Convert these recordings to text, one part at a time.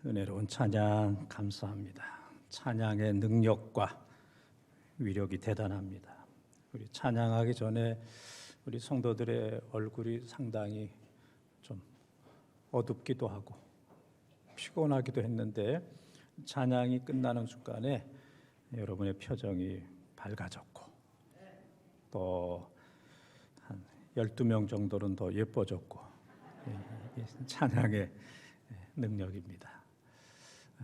은혜로운 찬양 감사합니다. 찬양의 능력과 위력이 대단합니다. 우리 찬양하기 전에 우리 성도들의 얼굴이 상당히 좀 어둡기도 하고 피곤하기도 했는데 찬양이 끝나는 순간에 여러분의 표정이 밝아졌고 또 한 12명 정도는 더 예뻐졌고 찬양의 능력입니다.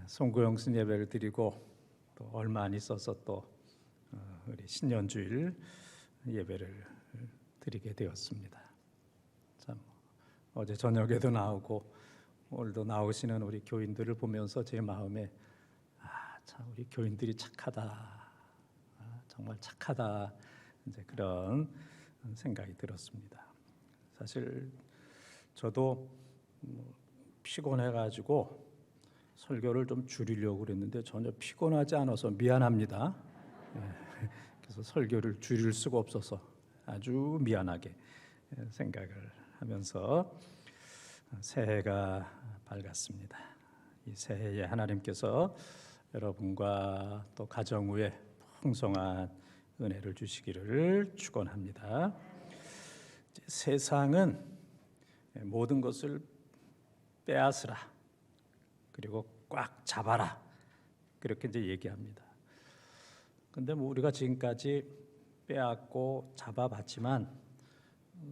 송구영신 예배를 드리고 또 얼마 안 있어서 또 우리 신년주일 예배를 드리게 되었습니다. 참 어제 저녁에도 나오고 오늘도 나오시는 우리 교인들을 보면서 제 마음에 참 우리 교인들이 착하다, 정말 착하다 이제 그런 생각이 들었습니다. 사실 저도 피곤해가지고 설교를 좀 줄이려고 그랬는데 전혀 피곤하지 않아서 미안합니다. 그래서 설교를 줄일 수가 없어서 아주 미안하게 생각을 하면서 새해가 밝았습니다. 이 새해에 하나님께서 여러분과 또 가정 위에 풍성한 은혜를 주시기를 축원합니다. 세상은 모든 것을 빼앗으라 그리고 꽉 잡아라 그렇게 이제 얘기합니다. 근데 우리가 지금까지 빼앗고 잡아봤지만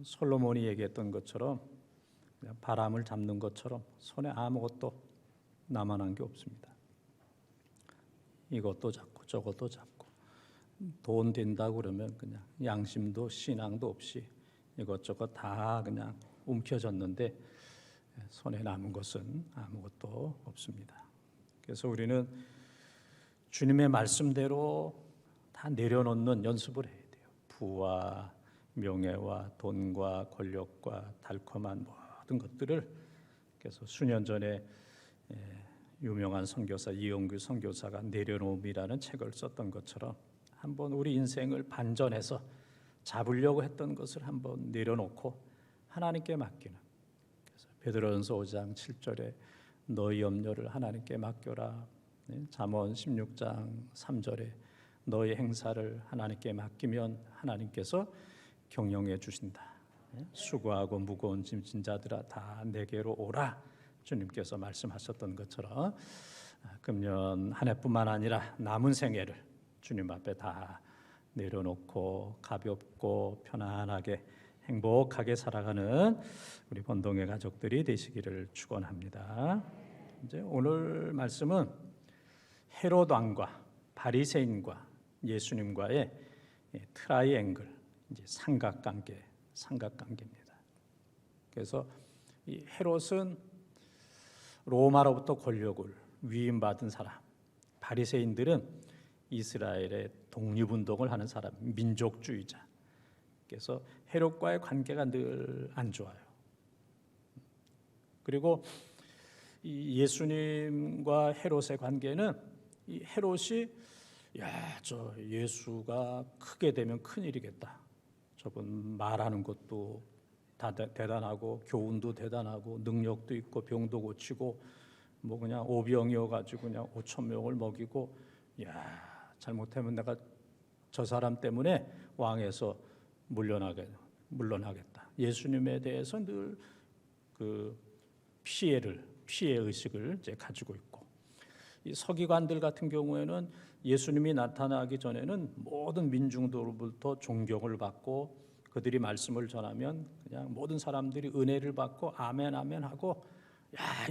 솔로몬이 얘기했던 것처럼 그냥 바람을 잡는 것처럼 손에 아무것도 남아난 게 없습니다. 이것도 잡고 저것도 잡고 돈 된다고 그러면 그냥 양심도 신앙도 없이 이것저것 다 그냥 움켜졌는데 손에 남은 것은 아무것도 없습니다. 그래서 우리는 주님의 말씀대로 다 내려놓는 연습을 해야 돼요. 부와 명예와 돈과 권력과 달콤한 모든 것들을. 그래서 수년 전에 유명한 선교사 이영규 선교사가 내려놓음이라는 책을 썼던 것처럼 한번 우리 인생을 반전해서 잡으려고 했던 것을 한번 내려놓고 하나님께 맡기는. 그래서 베드로전서 5장 7절에 너희 염려를 하나님께 맡겨라. 잠언 16장 3절에 너희 행사를 하나님께 맡기면 하나님께서 경영해 주신다. 수고하고 무거운 짐진 자들아 다 내게로 오라. 주님께서 말씀하셨던 것처럼 금년 한 해뿐만 아니라 남은 생애를 주님 앞에 다 내려놓고 가볍고 편안하게 행복하게 살아가는 우리 본동의 가족들이 되시기를 축원합니다. 이제 오늘 말씀은 헤롯 왕과 바리새인과 예수님과의 트라이앵글, 이제 삼각관계입니다. 그래서 이 헤롯은 로마로부터 권력을 위임받은 사람, 바리새인들은 이스라엘의 독립운동을 하는 사람, 민족주의자. 그래서 헤롯과의 관계가 늘 안 좋아요. 그리고 이 예수님과 헤롯의 관계는 이 헤롯이 저 예수가 크게 되면 큰일이겠다. 저분 말하는 것도 다 대단하고 교훈도 대단하고 능력도 있고 병도 고치고 뭐 그냥 오병이어가지고 그냥 5천 명을 먹이고 잘못하면 내가 저 사람 때문에 왕에서 물러나겠다. 예수님에 대해서 늘 그 피해 의식을 이제 가지고 있고, 이 서기관들 같은 경우에는 예수님이 나타나기 전에는 모든 민중들로부터 존경을 받고 그들이 말씀을 전하면 그냥 모든 사람들이 은혜를 받고 아멘 아멘 하고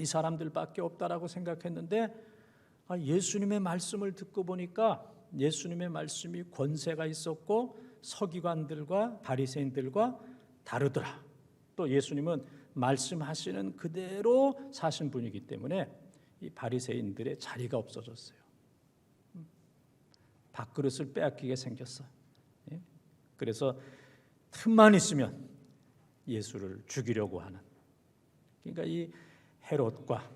이 사람들밖에 없다라고 생각했는데 예수님의 말씀을 듣고 보니까 예수님의 말씀이 권세가 있었고 서기관들과 바리새인들과 다르더라. 또 예수님은 말씀하시는 그대로 사신 분이기 때문에 이 바리새인들의 자리가 없어졌어요. 밥그릇을 빼앗기게 생겼어. 그래서 틈만 있으면 예수를 죽이려고 하는. 그러니까 이 헤롯과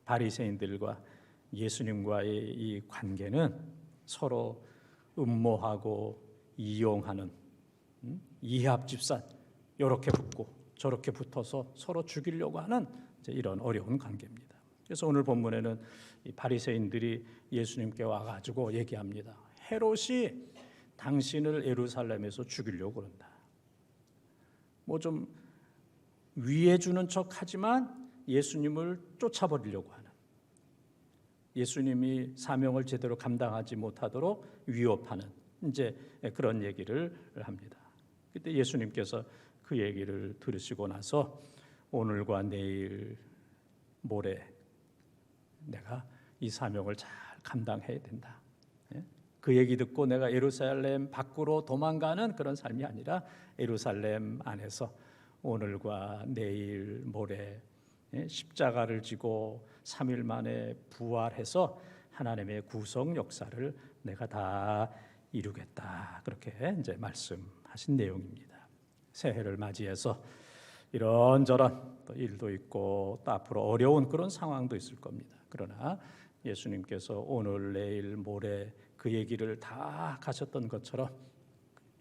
바리새인들과 예수님과의 이 관계는 서로 음모하고 이용하는 이합집산, 이렇게 붙고 저렇게 붙어서 서로 죽이려고 하는 이런 어려운 관계입니다. 그래서 오늘 본문에는 이 바리새인들이 예수님께 와가지고 얘기합니다. 헤롯이 당신을 예루살렘에서 죽이려고 그런다. 뭐 좀 위해 주는 척하지만 예수님을 쫓아버리려고 하는, 예수님이 사명을 제대로 감당하지 못하도록 위협하는 이제 그런 얘기를 합니다. 그때 예수님께서 그 얘기를 들으시고 나서 오늘과 내일 모레 내가 이 사명을 잘 감당해야 된다. 그 얘기 듣고 내가 예루살렘 밖으로 도망가는 그런 삶이 아니라 예루살렘 안에서 오늘과 내일 모레 십자가를 지고 3일 만에 부활해서 하나님의 구속 역사를 내가 다 이루겠다. 그렇게 이제 말씀하신 내용입니다. 새해를 맞이해서 이런저런 또 일도 있고 또 앞으로 어려운 그런 상황도 있을 겁니다. 그러나 예수님께서 오늘 내일 모레 그 얘기를 다 가셨던 것처럼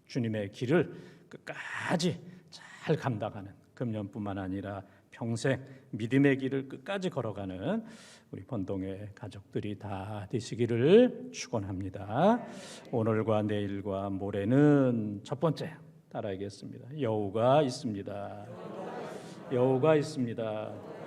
주님의 길을 끝까지 잘 감당하는, 금년뿐만 아니라 평생 믿음의 길을 끝까지 걸어가는 우리 번동의 가족들이 다 되시기를 축원합니다. 오늘과 내일과 모레는 첫 번째 따라하겠습니다. 여우가 있습니다. 여우가 있습니다.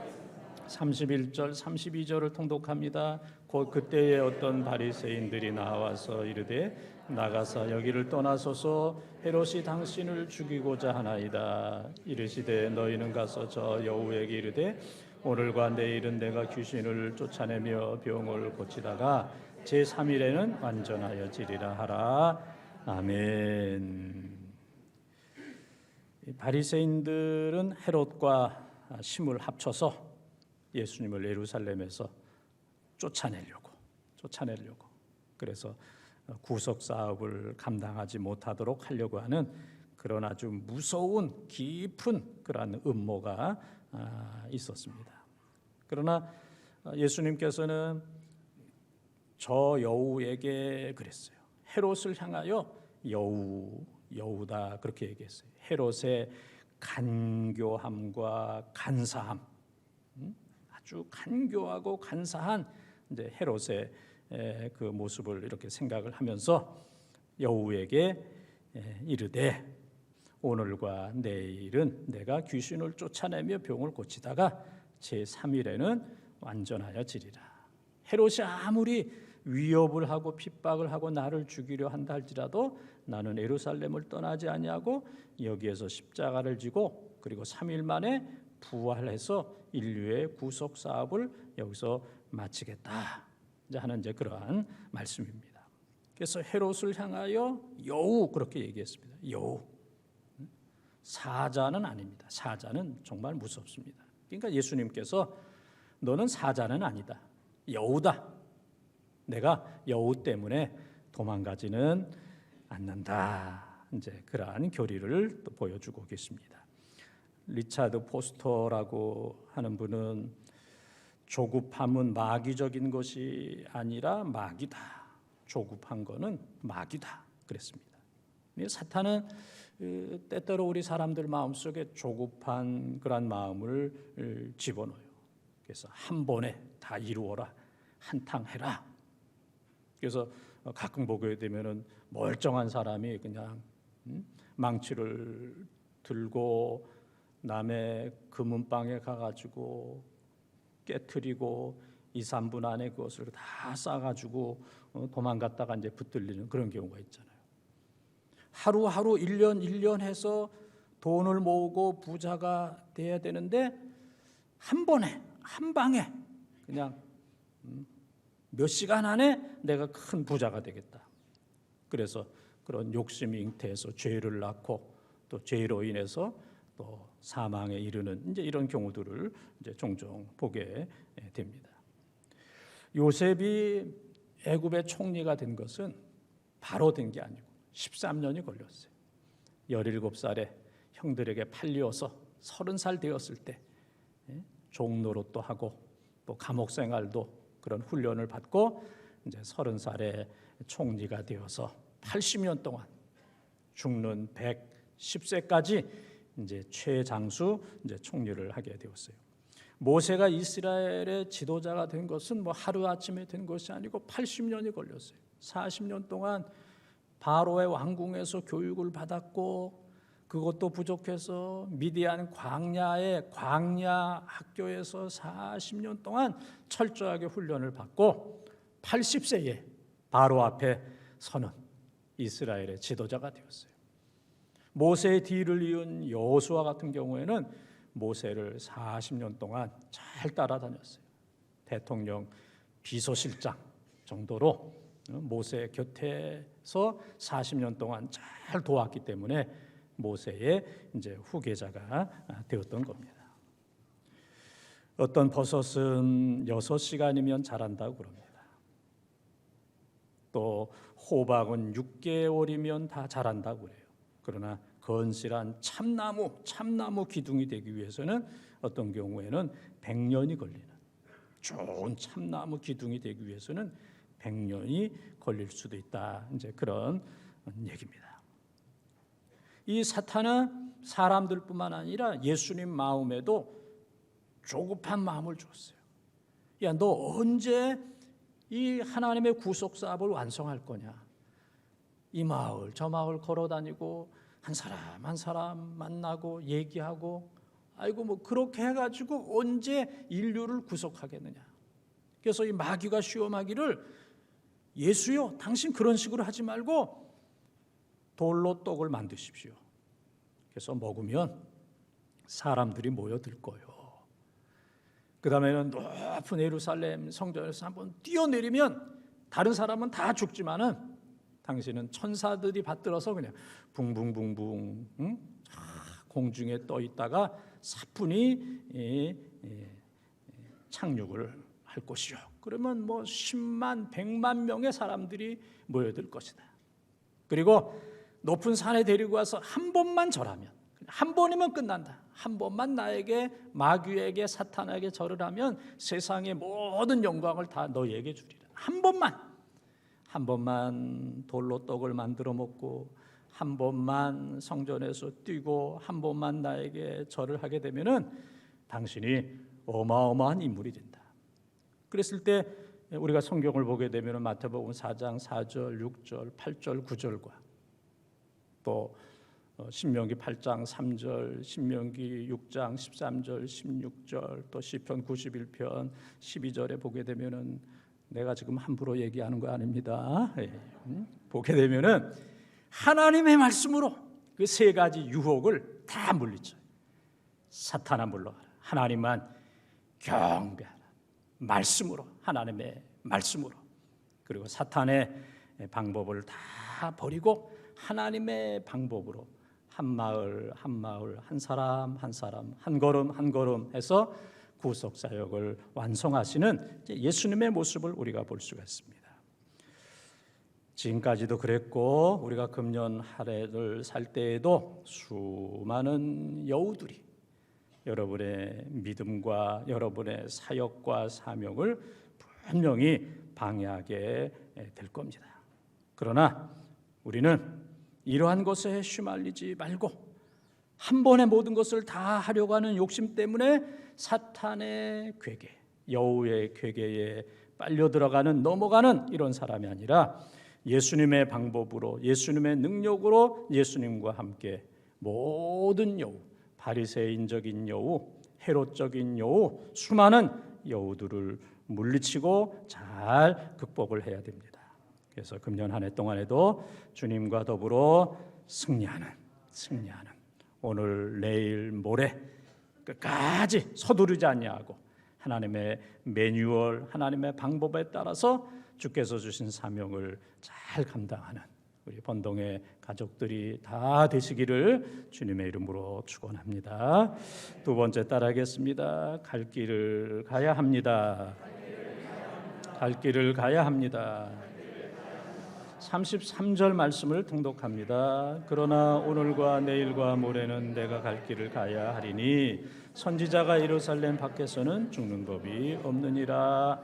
31절 32절을 통독합니다. 곧 그때에 어떤 바리새인들이 나와서 이르되 나가서 여기를 떠나소서 헤롯이 당신을 죽이고자 하나이다. 이르시되 너희는 가서 저 여우에게 이르되 오늘과 내일은 내가 귀신을 쫓아내며 병을 고치다가 제3일에는 완전하여지리라 하라. 아멘. 바리새인들은 헤롯과 힘을 합쳐서 예수님을 예루살렘에서 쫓아내려고 그래서 구속 사업을 감당하지 못하도록 하려고 하는 그런 아주 무서운 깊은 그러한 음모가 있었습니다. 그러나 예수님께서는 저 여우에게 그랬어요. 헤롯을 향하여 여우다 그렇게 얘기했어요. 헤롯의 간교함과 간사함, 아주 간교하고 간사한 이제 헤롯의 그 모습을 이렇게 생각을 하면서 여우에게 이르되 오늘과 내일은 내가 귀신을 쫓아내며 병을 고치다가 제3일에는 완전하여지리라. 헤롯이 아무리 위협을 하고 핍박을 하고 나를 죽이려 한다 할지라도 나는 예루살렘을 떠나지 아니하고 여기에서 십자가를 지고 그리고 3일 만에 부활해서 인류의 구속 사업을 여기서 마치겠다 하는 이제 그러한 말씀입니다. 그래서 헤롯을 향하여 여우 그렇게 얘기했습니다. 여우. 사자는 아닙니다. 사자는 정말 무섭습니다. 그러니까 예수님께서 너는 사자는 아니다. 여우다. 내가 여우 때문에 도망가지는 않는다. 이제 그러한 교리를 또 보여주고 계십니다. 리차드 포스터라고 하는 분은 조급함은 마귀적인 것이 아니라 마귀다. 조급한 거는 마귀다. 그랬습니다. 사탄은 때때로 우리 사람들 마음속에 조급한 그런 마음을 집어넣어요. 그래서 한 번에 다 이루어라. 한탕해라. 그래서 가끔 보게 되면은 멀쩡한 사람이 그냥 망치를 들고 남의 금은방에 가가지고 깨트리고 2, 3분 안에 그것을 다 싸가지고 도망갔다가 이제 붙들리는 그런 경우가 있잖아요. 하루하루 1년 해서 돈을 모으고 부자가 돼야 되는데 한 번에 한 방에 그냥 몇 시간 안에 내가 큰 부자가 되겠다. 그래서 그런 욕심이 잉태해서 죄를 낳고 또 죄로 인해서 또 사망에 이르는 이제 이런 경우들을 이제 종종 보게 됩니다. 요셉이 애굽의 총리가 된 것은 바로 된 게 아니고 13년이 걸렸어요. 17살에 형들에게 팔려서 30살 되었을 때 종노릇도 하고 또 감옥 생활도 그런 훈련을 받고 이제 30살에 총리가 되어서 80년 동안 죽는 110세까지 이제 최장수 이제 총리를 하게 되었어요. 모세가 이스라엘의 지도자가 된 것은 뭐 하루아침에 된 것이 아니고 80년이 걸렸어요. 40년 동안 바로의 왕궁에서 교육을 받았고, 그것도 부족해서 미디안 광야의 광야 학교에서 40년 동안 철저하게 훈련을 받고 80세에 바로 앞에 서는 이스라엘의 지도자가 되었어요. 모세의 뒤를 이은 여호수아 같은 경우에는 모세를 40년 동안 잘 따라다녔어요. 대통령 비서실장 정도로 모세 곁에서 40년 동안 잘 도왔기 때문에 모세의 이제 후계자가 되었던 겁니다. 어떤 버섯은 6시간이면 자란다고 그럽니다. 또 호박은 6개월이면 다 자란다고 그래요. 그러나 건실한 참나무 기둥이 되기 위해서는 어떤 경우에는 100년이 걸리는, 좋은 참나무 기둥이 되기 위해서는 100년이 걸릴 수도 있다. 이제 그런 얘기입니다. 이 사탄은 사람들뿐만 아니라 예수님 마음에도 조급한 마음을 줬어요. 야, 너 언제 이 하나님의 구속 사업을 완성할 거냐? 이 마을 저 마을 걸어다니고 한 사람 한 사람 만나고 얘기하고, 아이고 뭐 그렇게 해가지고 언제 인류를 구속하겠느냐? 그래서 이 마귀가 시험하기를, 예수요, 당신 그런 식으로 하지 말고 돌로 떡을 만드십시오. 그래서 먹으면 사람들이 모여들 거예요. 그 다음에는 높은 예루살렘 성전에서 한번 뛰어내리면 다른 사람은 다 죽지만은 당신은 천사들이 받들어서 그냥 붕붕붕붕 공중에 떠 있다가 사뿐히 착륙을 할 것이요. 그러면 뭐 10만 100만 명의 사람들이 모여들 것이다. 그리고 높은 산에 데리고 와서 한 번만 절하면, 한 번이면 끝난다. 한 번만 나에게, 마귀에게, 사탄에게 절을 하면 세상의 모든 영광을 다 너에게 주리라. 한 번만 돌로 떡을 만들어 먹고, 한 번만 성전에서 뛰고, 한 번만 나에게 절을 하게 되면은 당신이 어마어마한 인물이 된다. 그랬을 때 우리가 성경을 보게 되면 마태복음 4장 4절, 6절, 8절, 9절과 또 신명기 8장 3절, 신명기 6장 13절, 16절, 또 시편 91편 12절에 보게 되면은, 내가 지금 함부로 얘기하는 거 아닙니다. 보게 되면은 하나님의 말씀으로 그 세 가지 유혹을 다 물리쳐요. 사탄아 물러가라. 하나님만 경배하라. 말씀으로, 하나님의 말씀으로. 그리고 사탄의 방법을 다 버리고 하나님의 방법으로 한 마을 한 마을, 한 사람 한 사람, 한 걸음 한 걸음 해서 구속 사역을 완성하시는 예수님의 모습을 우리가 볼 수가 있습니다. 지금까지도 그랬고, 우리가 금년 할애를 살 때에도 수많은 여우들이 여러분의 믿음과 여러분의 사역과 사명을 분명히 방해하게 될 겁니다. 그러나 우리는 이러한 것에 휘말리지 말고 한 번에 모든 것을 다 하려고 하는 욕심 때문에 사탄의 괴계, 여우의 괴계에 빨려 들어가는, 넘어가는 이런 사람이 아니라 예수님의 방법으로, 예수님의 능력으로 예수님과 함께 모든 여우, 바리새인적인 여우, 헤롯적인 여우, 수많은 여우들을 물리치고 잘 극복을 해야 됩니다. 그래서 금년 한 해 동안에도 주님과 더불어 승리하는 오늘 내일 모레 끝까지 서두르지 아니하고 하나님의 매뉴얼, 하나님의 방법에 따라서 주께서 주신 사명을 잘 감당하는 우리 번동의 가족들이 다 되시기를 주님의 이름으로 축원합니다. 두 번째 따라하겠습니다. 갈 길을 가야 합니다. 갈 길을 가야 합니다. 33절 말씀을 통독합니다. 그러나 오늘과 내일과 모레는 내가 갈 길을 가야 하리니 선지자가 예루살렘 밖에서는 죽는 법이 없느니라.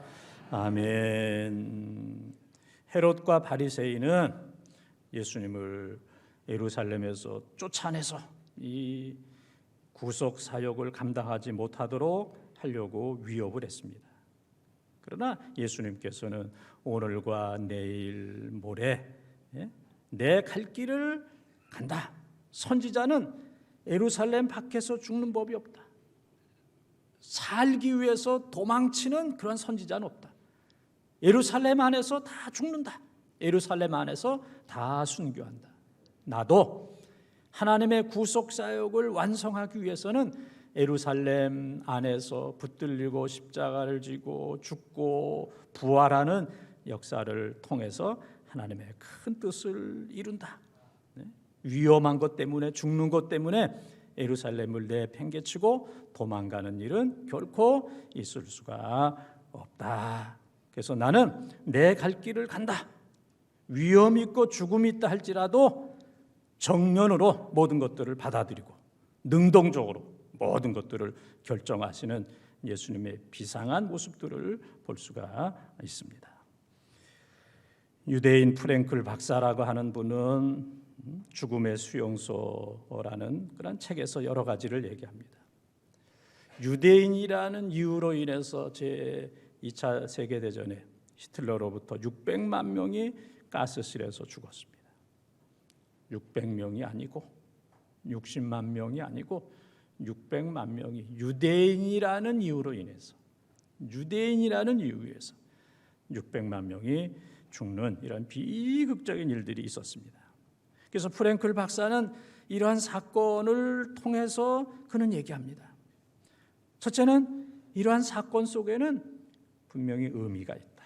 아멘. 헤롯과 바리새인은 예수님을 예루살렘에서 쫓아내서 이 구속 사역을 감당하지 못하도록 하려고 위협을 했습니다. 그러나 예수님께서는 오늘과 내일 모레 내 갈 길을 간다. 선지자는 예루살렘 밖에서 죽는 법이 없다. 살기 위해서 도망치는 그런 선지자는 없다. 예루살렘 안에서 다 죽는다. 예루살렘 안에서 다 순교한다. 나도 하나님의 구속 사역을 완성하기 위해서는 예루살렘 안에서 붙들리고 십자가를 지고 죽고 부활하는 역사를 통해서 하나님의 큰 뜻을 이룬다. 위험한 것 때문에 죽는 것 때문에 예루살렘을 내팽개치고 도망가는 일은 결코 있을 수가 없다. 그래서 나는 내 갈 길을 간다. 위험이 있고 죽음이 있다 할지라도 정면으로 모든 것들을 받아들이고 능동적으로 모든 것들을 결정하시는 예수님의 비상한 모습들을 볼 수가 있습니다. 유대인 프랭클 박사라고 하는 분은 죽음의 수용소라는 그런 책에서 여러 가지를 얘기합니다. 유대인이라는 이유로 인해서 제2차 세계대전에 히틀러로부터 600만 명이 가스실에서 죽었습니다. 600명이 아니고 60만 명이 아니고 600만 명이 유대인이라는 이유로 인해서 600만 명이 죽는 이런 비극적인 일들이 있었습니다. 그래서 프랭클 박사는 이러한 사건을 통해서 그는 얘기합니다. 첫째는 이러한 사건 속에는 분명히 의미가 있다.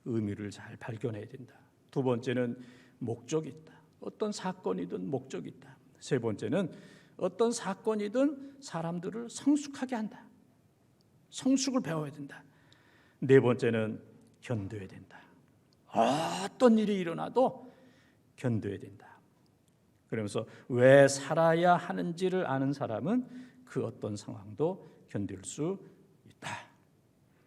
의미를 잘 발견해야 된다. 두 번째는 목적이 있다. 어떤 사건이든 목적이 있다. 세 번째는 어떤 사건이든 사람들을 성숙하게 한다. 성숙을 배워야 된다. 네 번째는 견뎌야 된다. 어떤 일이 일어나도 견뎌야 된다. 그러면서 왜 살아야 하는지를 아는 사람은 그 어떤 상황도 견딜 수 있다.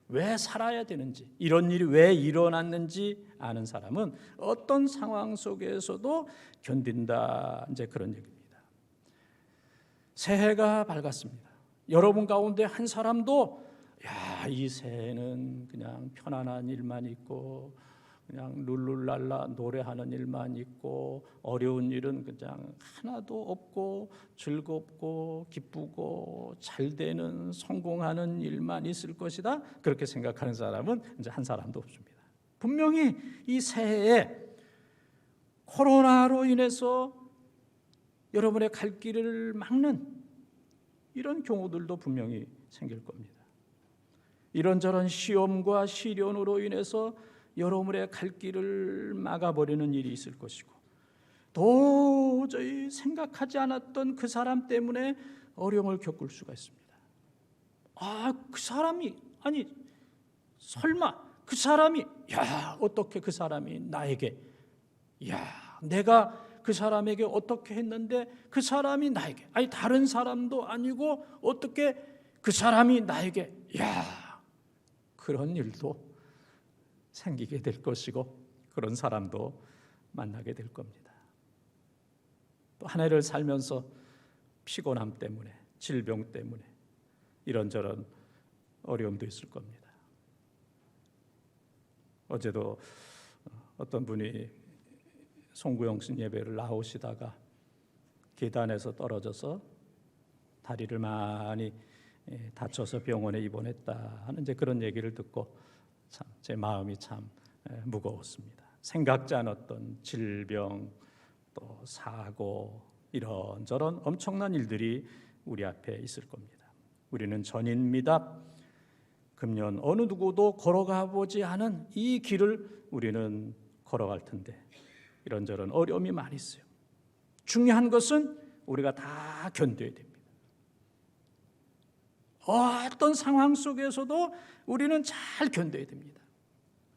왜 살아야 되는지, 이런 일이 왜 일어났는지 아는 사람은 어떤 상황 속에서도 견딘다. 이제 그런 얘기입니다. 새해가 밝았습니다. 여러분 가운데 한 사람도 이 새해는 그냥 편안한 일만 있고 그냥 룰룰랄라 노래하는 일만 있고 어려운 일은 그냥 하나도 없고 즐겁고 기쁘고 잘 되는 성공하는 일만 있을 것이다. 그렇게 생각하는 사람은 이제 한 사람도 없습니다. 분명히 이 새해에 코로나로 인해서 여러분의 갈 길을 막는 이런 경우들도 분명히 생길 겁니다. 이런저런 시험과 시련으로 인해서 여러분의 갈 길을 막아버리는 일이 있을 것이고 도저히 생각하지 않았던 그 사람 때문에 어려움을 겪을 수가 있습니다. 그 사람이 설마 그 사람이 어떻게 그 사람이 나에게 내가 그 사람에게 어떻게 했는데 그 사람이 나에게 다른 사람도 아니고 어떻게 그 사람이 나에게 그런 일도 생기게 될 것이고 그런 사람도 만나게 될 겁니다. 또 한 해를 살면서 피곤함 때문에 질병 때문에 이런저런 어려움도 있을 겁니다. 어제도 어떤 분이 송구영신 예배를 나오시다가 계단에서 떨어져서 다리를 많이 다쳐서 병원에 입원했다 하는 이제 그런 얘기를 듣고 참 제 마음이 참 무거웠습니다. 생각지 않았던 질병 또 사고 이런저런 엄청난 일들이 우리 앞에 있을 겁니다. 우리는 전인미답 금년 어느 누구도 걸어가 보지 않은 이 길을 우리는 걸어갈 텐데 이런저런 어려움이 많이 있어요. 중요한 것은 우리가 다 견뎌야 됩니다. 어떤 상황 속에서도 우리는 잘 견뎌야 됩니다.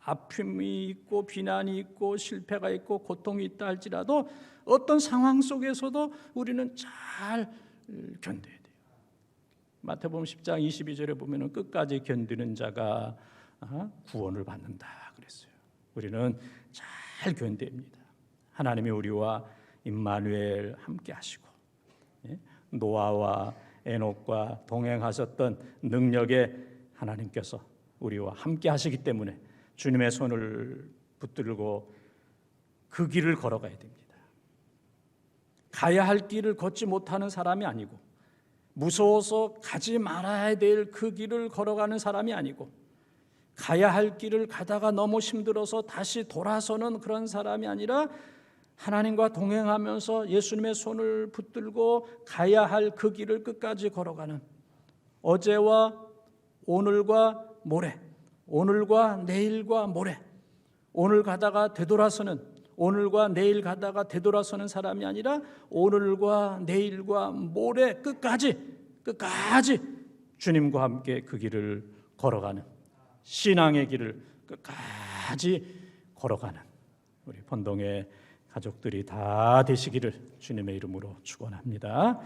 아픔이 있고 비난이 있고 실패가 있고 고통이 있다 할지라도 어떤 상황 속에서도 우리는 잘 견뎌야 돼요. 마태복음 10장 22절에 보면은 끝까지 견디는 자가 구원을 받는다 그랬어요. 우리는 잘 견뎌냅니다. 하나님이 우리와 임마누엘 함께 하시고 노아와 에녹과 동행하셨던 능력의 하나님께서 우리와 함께 하시기 때문에 주님의 손을 붙들고 그 길을 걸어가야 됩니다. 가야 할 길을 걷지 못하는 사람이 아니고, 무서워서 가지 말아야 될 그 길을 걸어가는 사람이 아니고, 가야 할 길을 가다가 너무 힘들어서 다시 돌아서는 그런 사람이 아니라 하나님과 동행하면서 예수님의 손을 붙들고 가야 할 그 길을 끝까지 걸어가는, 어제와 오늘과 모레, 오늘과 내일과 모레, 오늘 가다가 되돌아서는, 오늘과 내일 가다가 되돌아서는 사람이 아니라 오늘과 내일과 모레 끝까지 주님과 함께 그 길을 걸어가는, 신앙의 길을 끝까지 걸어가는 우리 본동의 가족들이 다 되시기를 주님의 이름으로 축원합니다.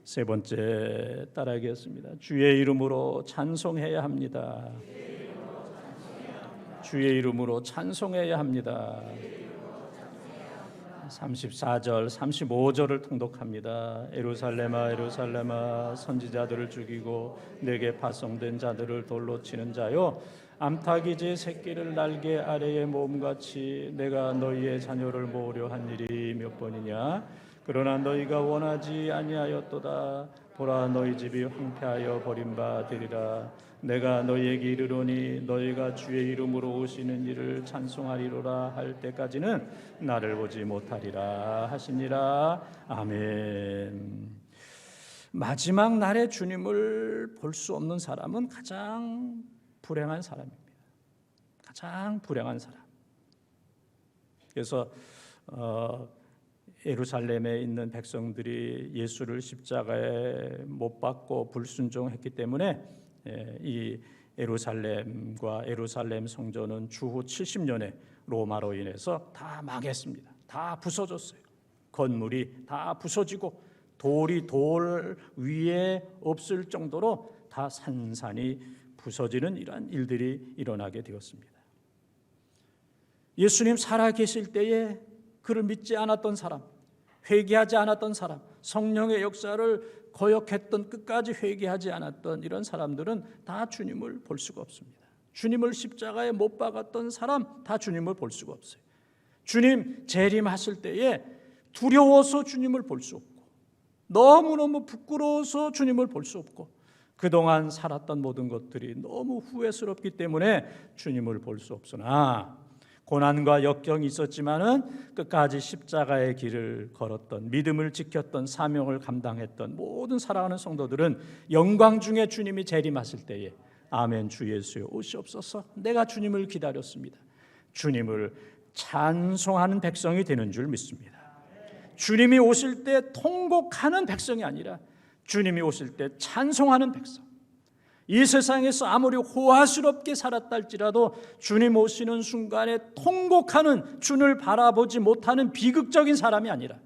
세 번째 따라하겠습니다. 주의 이름으로 찬송해야 합니다. 주의 이름으로 찬송해야 합니다. 34절, 35절을 통독합니다. 예루살렘아 예루살렘아 선지자들을 죽이고 내게 파송된 자들을 돌로 치는 자요, 암탉이지 새끼를 날개 아래에 모음같이 내가 너희의 자녀를 모으려 한 일이 몇 번이냐. 그러나 너희가 원하지 아니하였도다. 보라, 너희 집이 황폐하여 버림받으리라. 내가 너희에게 이르노니 너희가 주의 이름으로 오시는 이를 찬송하리로라 할 때까지는 나를 보지 못하리라 하시니라. 아멘. 마지막 날에 주님을 볼 수 없는 사람은 가장 불행한 사람입니다. 가장 불행한 사람. 그래서 예루살렘에 있는 백성들이 예수를 십자가에 못 박고 불순종했기 때문에 이 예루살렘과 예루살렘 성전은 주후 70년에 로마로 인해서 다 망했습니다. 다 부서졌어요. 건물이 다 부서지고 돌이 돌 위에 없을 정도로 다 산산이 부서지는 이러한 일들이 일어나게 되었습니다. 예수님 살아계실 때에 그를 믿지 않았던 사람, 회개하지 않았던 사람, 성령의 역사를 거역했던, 끝까지 회개하지 않았던 이런 사람들은 다 주님을 볼 수가 없습니다. 주님을 십자가에 못 박았던 사람 다 주님을 볼 수가 없어요. 주님 재림하실 때에 두려워서 주님을 볼 수 없고, 너무너무 부끄러워서 주님을 볼 수 없고, 그동안 살았던 모든 것들이 너무 후회스럽기 때문에 주님을 볼 수 없으나, 고난과 역경이 있었지만은 끝까지 십자가의 길을 걸었던, 믿음을 지켰던, 사명을 감당했던 모든 사랑하는 성도들은 영광 중에 주님이 재림하실 때에 아멘 주 예수여 오시옵소서, 내가 주님을 기다렸습니다, 주님을 찬송하는 백성이 되는 줄 믿습니다. 주님이 오실 때 통곡하는 백성이 아니라 주님이 오실 때 찬송하는 백성. 이 세상에서 아무리 호화스럽게 살았다 할지라도 주님 오시는 순간에 통곡하는, 주님을 바라보지 못하는 비극적인 사람이 아니라,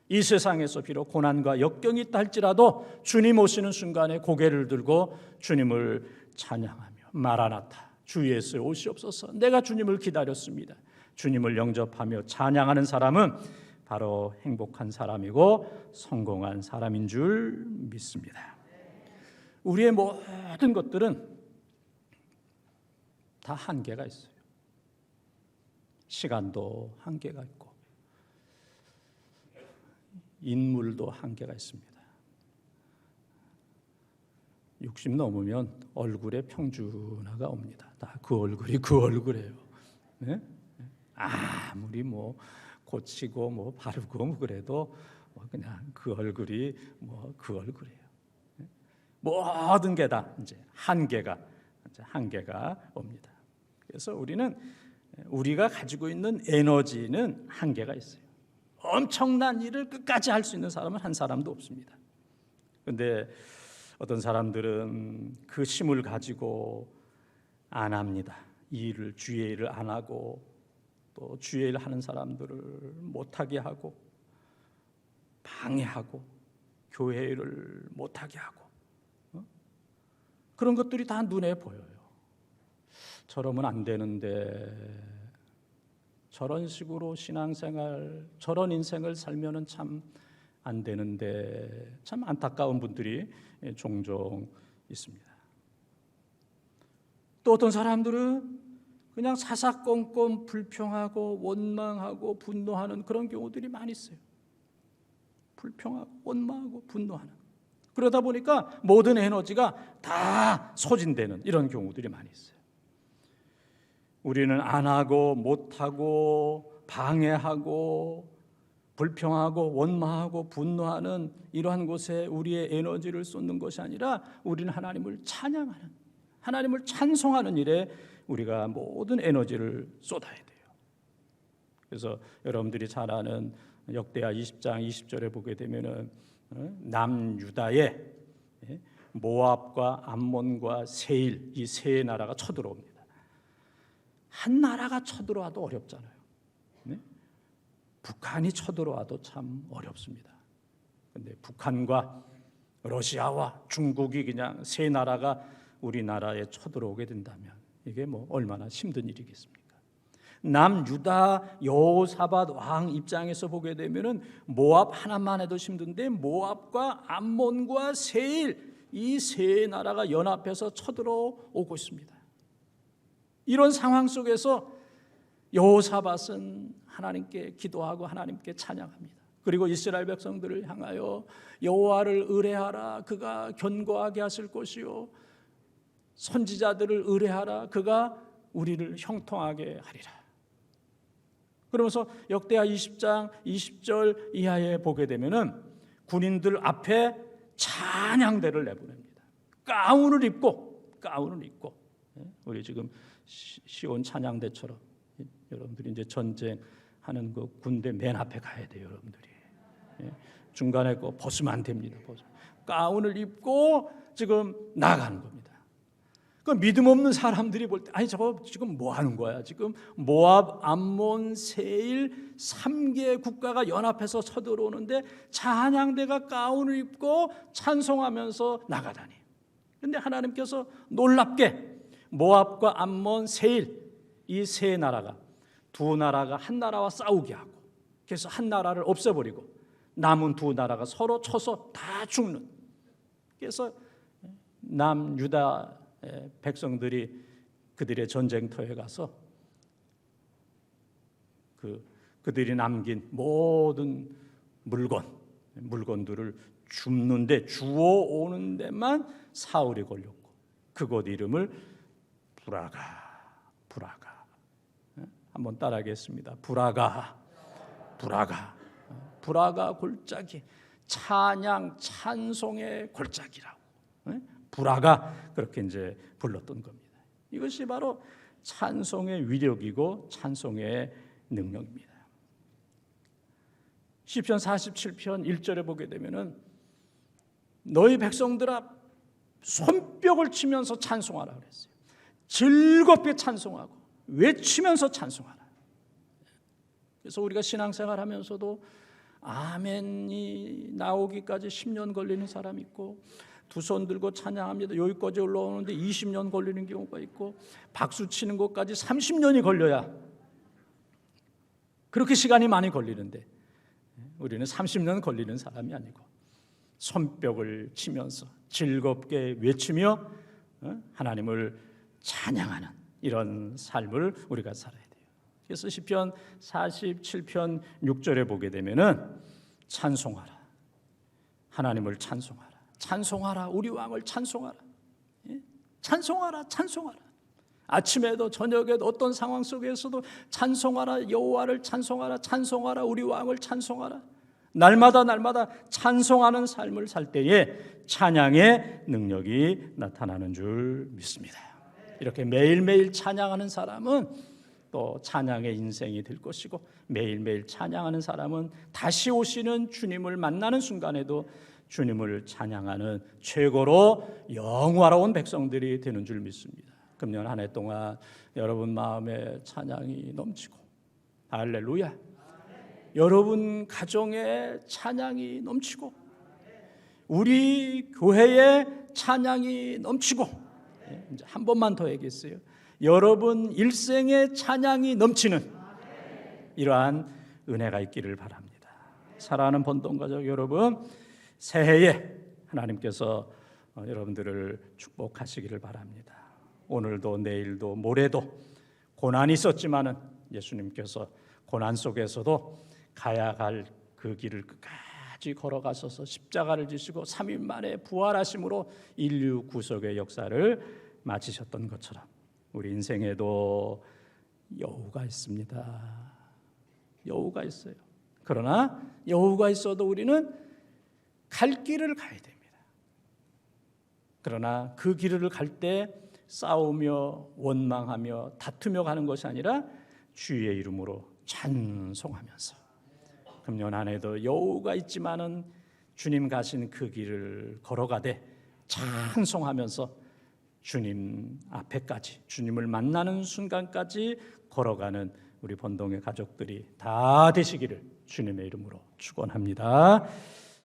이 세상에서 비록 고난과 역경이 있다 할지라도 주님 오시는 순간에 고개를 들고 주님을 찬양하며 마라나타 주 예수 오시옵소서, 내가 주님을 기다렸습니다, 주님을 영접하며 찬양하는 사람은 바로 행복한 사람이고 성공한 사람인 줄 믿습니다. 우리의 모든 것들은 다 한계가 있어요. 시간도 한계가 있고, 인물도 한계가 있습니다. 60 넘으면 얼굴에 평준화가 옵니다. 다 그 얼굴이 그 얼굴이에요. 네? 아무리 고치고 바르고 그래도 그냥 그 얼굴이 그 얼굴이에요. 모든 게 다 이제 한계가 옵니다. 그래서 우리가 가지고 있는 에너지는 한계가 있어요. 엄청난 일을 끝까지 할 수 있는 사람은 한 사람도 없습니다. 그런데 어떤 사람들은 그 힘을 가지고 안 합니다. 주의 일을 안 하고, 또 주의 일을 하는 사람들을 못하게 하고, 방해하고, 교회 일을 못하게 하고, 그런 것들이 다 눈에 보여요. 저러면 안 되는데, 저런 식으로 신앙생활, 저런 인생을 살면은 참 안 되는데 참 안타까운 분들이 종종 있습니다. 또 어떤 사람들은 그냥 사사건건 불평하고 원망하고 분노하는 그런 경우들이 많이 있어요. 불평하고 원망하고 분노하는. 그러다 보니까 모든 에너지가 다 소진되는 이런 경우들이 많이 있어요. 우리는 안 하고 못하고 방해하고 불평하고 원망하고 분노하는 이러한 곳에 우리의 에너지를 쏟는 것이 아니라 우리는 하나님을 찬양하는, 하나님을 찬송하는 일에 우리가 모든 에너지를 쏟아야 돼요. 그래서 여러분들이 잘 아는 역대하 20장 20절에 보게 되면은 남유다에 모압과 암몬과 세일, 이 세 나라가 쳐들어옵니다. 한 나라가 쳐들어와도 어렵잖아요. 네? 북한이 쳐들어와도 참 어렵습니다. 그런데 북한과 러시아와 중국이 그냥 세 나라가 우리나라에 쳐들어오게 된다면 이게 뭐 얼마나 힘든 일이겠습니까? 남유다 여호사밧 왕 입장에서 보게 되면은 모압 하나만 해도 힘든데 모압과 암몬과 세일 이 세 나라가 연합해서 쳐들어오고 있습니다. 이런 상황 속에서 여호사밧은 하나님께 기도하고 하나님께 찬양합니다. 그리고 이스라엘 백성들을 향하여 여호와를 의뢰하라, 그가 견고하게 하실 것이요 선지자들을 의뢰하라, 그가 우리를 형통하게 하리라. 그러면서 역대하 20장 20절 이하에 보게 되면은 군인들 앞에 찬양대를 내보냅니다. 가운을 입고 우리 지금 시온 찬양대처럼 여러분들이 이제 전쟁하는 그 군대 맨 앞에 가야 돼요, 여러분들이. 중간에 거 벗으면 안 됩니다. 가운을 입고 지금 나가는 겁니다. 그 믿음 없는 사람들이 볼 때 아니 저거 지금 뭐 하는 거야? 지금 모압, 암몬, 세일 3개 국가가 연합해서 쳐들어오는데 찬양대가 가운을 입고 찬송하면서 나가다니. 그런데 하나님께서 놀랍게 모압과 암몬, 세일 이 세 나라가 두 나라가 한 나라와 싸우게 하고 그래서 한 나라를 없애버리고 남은 두 나라가 서로 쳐서 다 죽는. 그래서 남유다 백성들이 그들의 전쟁터에 가서 그들이 남긴 모든 물건들을 줍는데 주워오는 데만 사흘이 걸렸고 그곳 이름을 부라가 한번 따라하겠습니다. 부라가 골짜기, 찬양 찬송의 골짜기라고 부라가 그렇게 이제 불렀던 겁니다. 이것이 바로 찬송의 위력이고 찬송의 능력입니다. 시편 47편 1절에 보게 되면은 너희 백성들아 손뼉을 치면서 찬송하라 그랬어요. 즐겁게 찬송하고 외치면서 찬송하라. 그래서 우리가 신앙생활하면서도 아멘이 나오기까지 10년 걸리는 사람이 있고 두 손 들고 찬양합니다. 여기까지 올라오는데 20년 걸리는 경우가 있고 박수 치는 것까지 30년이 걸려야 그렇게 시간이 많이 걸리는데 우리는 30년 걸리는 사람이 아니고 손뼉을 치면서 즐겁게 외치며 하나님을 찬양하는 이런 삶을 우리가 살아야 돼요. 그래서 시편 47편 6절에 보게 되면은 찬송하라, 하나님을 찬송하라, 우리 왕을 찬송하라, 찬송하라. 아침에도 저녁에도 어떤 상황 속에서도 찬송하라, 여호와를 찬송하라, 우리 왕을 찬송하라. 날마다 찬송하는 삶을 살 때에 찬양의 능력이 나타나는 줄 믿습니다. 이렇게 매일매일 찬양하는 사람은 또 찬양의 인생이 될 것이고 매일매일 찬양하는 사람은 다시 오시는 주님을 만나는 순간에도 주님을 찬양하는 최고로 영화로운 백성들이 되는 줄 믿습니다. 금년 한 해 동안 여러분 마음에 찬양이 넘치고 할렐루야, 여러분 가정에 찬양이 넘치고 우리 교회에 찬양이 넘치고 이제 한 번만 더 얘기했어요. 여러분 일생에 찬양이 넘치는 이러한 은혜가 있기를 바랍니다. 사랑하는 본동 가족 여러분, 새해에 하나님께서 여러분들을 축복하시기를 바랍니다. 오늘도 내일도 모레도 고난이 있었지만은 예수님께서 고난 속에서도 가야 할 그 길을 끝까지 걸어가셔서 십자가를 지시고 3일 만에 부활하심으로 인류 구속의 역사를 마치셨던 것처럼 우리 인생에도 여우가 있습니다. 여우가 있어요. 그러나 여우가 있어도 우리는 갈 길을 가야 됩니다. 그러나 그 길을 갈 때 싸우며 원망하며 다투며 가는 것이 아니라 주의 이름으로 찬송하면서, 금년 한 해도 여우가 있지만은 주님 가신 그 길을 걸어가되 찬송하면서 주님 앞에까지, 주님을 만나는 순간까지 걸어가는 우리 본동의 가족들이 다 되시기를 주님의 이름으로 축원합니다.